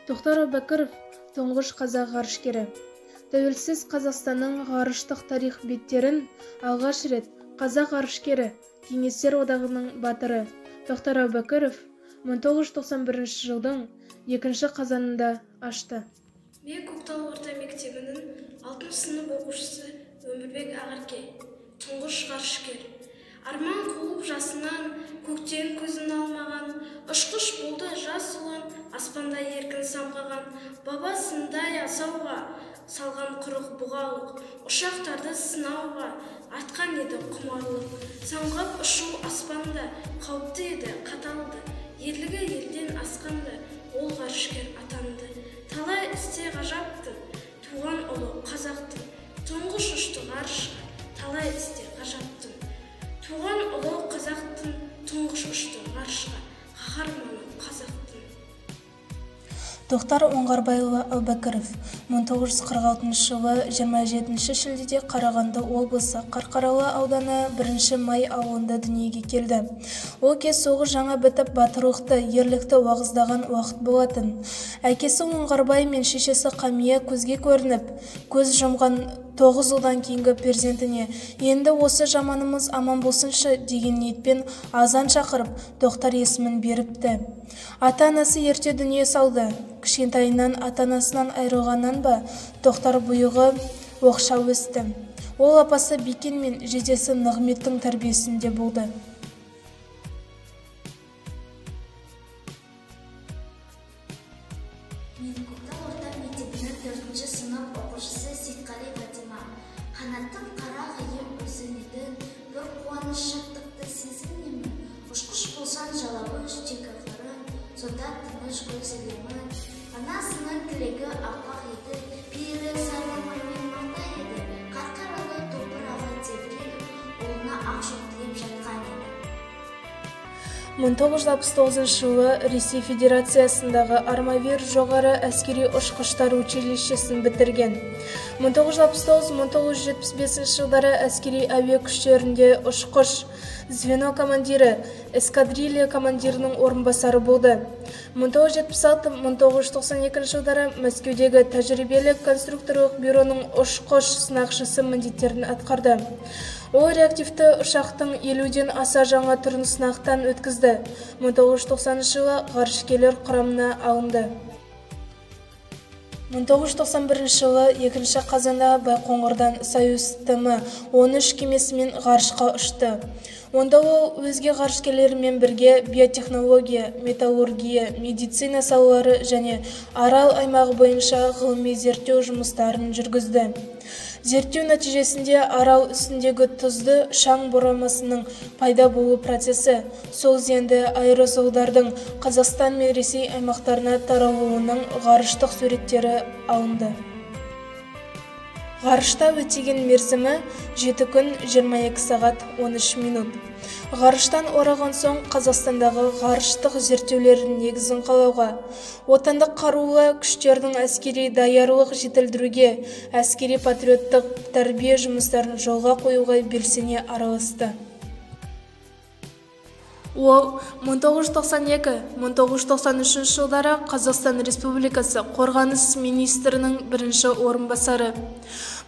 Тоқтар Әубәкіров тұңғыш қазақ ғарышкері. Тәуелсіз Қазақстанның ғарыштық тарих беттерін алғаш рет қазақ ғарышкері, Кеңестер одағының батыры Тоқтар Әубәкіров 1991 жылдың 2 қазанында ашты. Мен Көктал орта мектебінің 6 сынып оқушысы Өмірбек Ағарке, тұңғыш ғарышкер. Арман қуып жасынан көктен көзін алмаған, ұшқыш болды жас ұлан, аспанда еркін самғаған, бабасындай асауға салған құрық бұғалық, ұшақтарды сынауға атқан еді құмарлық. Самғап ұшу аспанда қауіпті еді қаталды, ерлігі елден асқанды, ол ғарышкер атанды. Талай істе ғажаптың, туған ұлы қазақтың, тұңғыш ұшты ғарышқа, талай істе ғажаптың. Туған ұлы қазақтың, тұңғыш ұшты ғарышқа, қаһарманы қазақтың. Тоқтар Оңғарбайұлы Әубәкіров 1946 жылы 27 шілдеде Қарағанды облысы Қарқаралы ауданы 1 Май ауылында дүниеге келді. Ол кез соғыс жаңа бітіп, батырлықты, ерлікті уағыздаған уақыт болатын. Әкесі Оңғарбай мен шешесі Қамия көзге көрініп, көз жұмған 9 жылдан кейінгі перзентіне енді осы жаманымыз аман болсыншы деген ниетпен азан шақырып, Тоқтар есімін беріпті. Ата-анасы ерте дүние салды. Кішкентайынан ата-анасынан айырылғаннан ба, Тоқтар бұйығы оқшау өсті. Ол апасы Бекен мен жездесі Нығметтің тәрбиесінде болды. Мен Көктал орта мектебінің 4 сынып оқушысы Сейтқали Фатима. Қанаттың қара қиып өзіңнен бір қуаныш шаттықты сезінемін. Ұшқыш болсан жалабы жүтек ақыры, сонда тыныш көзілемін. Анасының тілегі аппақ еді, пері сайламымен мата еді. Қарқаралы топырағы тебіреліп, ұлына ақ шоқ тілеп жатқан еді. 1969 жылы Ресей Федерациясындағы Армавир жоғары әскери ұшқыштар училищесін бітірген. 1969-1975 жылдары әскери әуе күштерінде ұшқыш, звено командирі, эскадрилья командирінің орынбасары болды. 1976-1992 жылдары Мәскеудегі тәжірибелік конструкторлық бюроның ұшқыш сынақшысы міндеттерін атқарды. Ол реактивті ұшақтың 50-ден аса жаңа түрін сынақтан өткізді. 1990 жылы ғарышкерлер құрамына алынды. 1991 жылы 2 қазанда Байқоңырдан Союз ТМ-13 кемесімен ғарышқа ұшты. Онда ол өзге ғарышкерлермен бірге биотехнология, металлургия, медицина салалары және Арал аймағы бойынша ғылыми зерттеу жұмыстарын жүргізді. Зерттеу нәтижесінде Арал үстіндегі тұзды шаң борамасының пайда болу процесі, сол зиянды аэрозолдардың Қазақстан мен Ресей аймақтарына таралуының ғарыштық суреттері алынды. Ғарышта өтеген мерзімі 7 күн 22 сағат 13 минут. Ғарыштан оралған соң Қазақстандағы ғарыштық зерттеулердің негізін қалауға, отандық қарулы күштердің әскери даярлық жетілдіруге, әскери патриоттық тәрбие жұмыстарын жолға қоюға белсене араласты. Ол 1992-1993 жылдары Қазақстан Республикасы Қорғаныс министрінің бірінші орынбасары.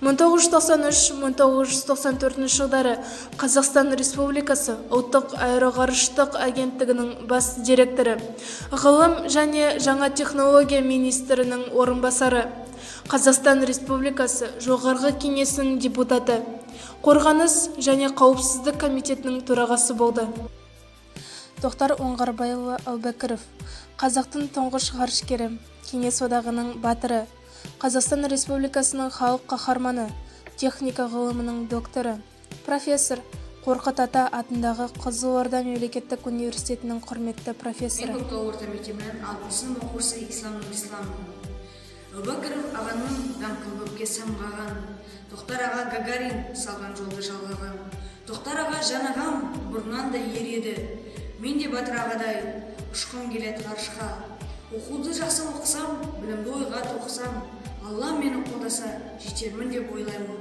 1993-1994 жылдары Қазақстан Республикасы ұлттық аэроғарыштық агенттігінің бас директоры, ғылым және жаңа технология министрінің орынбасары, Қазақстан Республикасы жоғарғы кеңесінің депутаты, қорғаныс және қауіпсіздік комитетінің төрағасы болды. Тоқтар Оңғарбайұлы Әубәкіров, қазақтың тұңғыш ғарышкері, Кеңес одағының батыры, Қазақстан Республикасының халық қаһарманы, техника ғылымының докторы, профессор, Қорқыт Ата атындағы Қызылорда мемлекеттік университетінің құрметті профессоры. Мен Көктал орта мектебінің 6 сынып оқушысы Исламның. Әубәкіров ағаның даңқы көпке самғаған, Тоқтар аға Гагарин салған жолды жалғаған, Тоқтар аға жан ағам бұрыннан да ер еді. Мен де батыр ағадай ұшқым келеді ғарышқа. Оқуды жақсы оқысам, білімді ойға тоқысам, Алла мені қолдаса жетермін деп ойлаймын.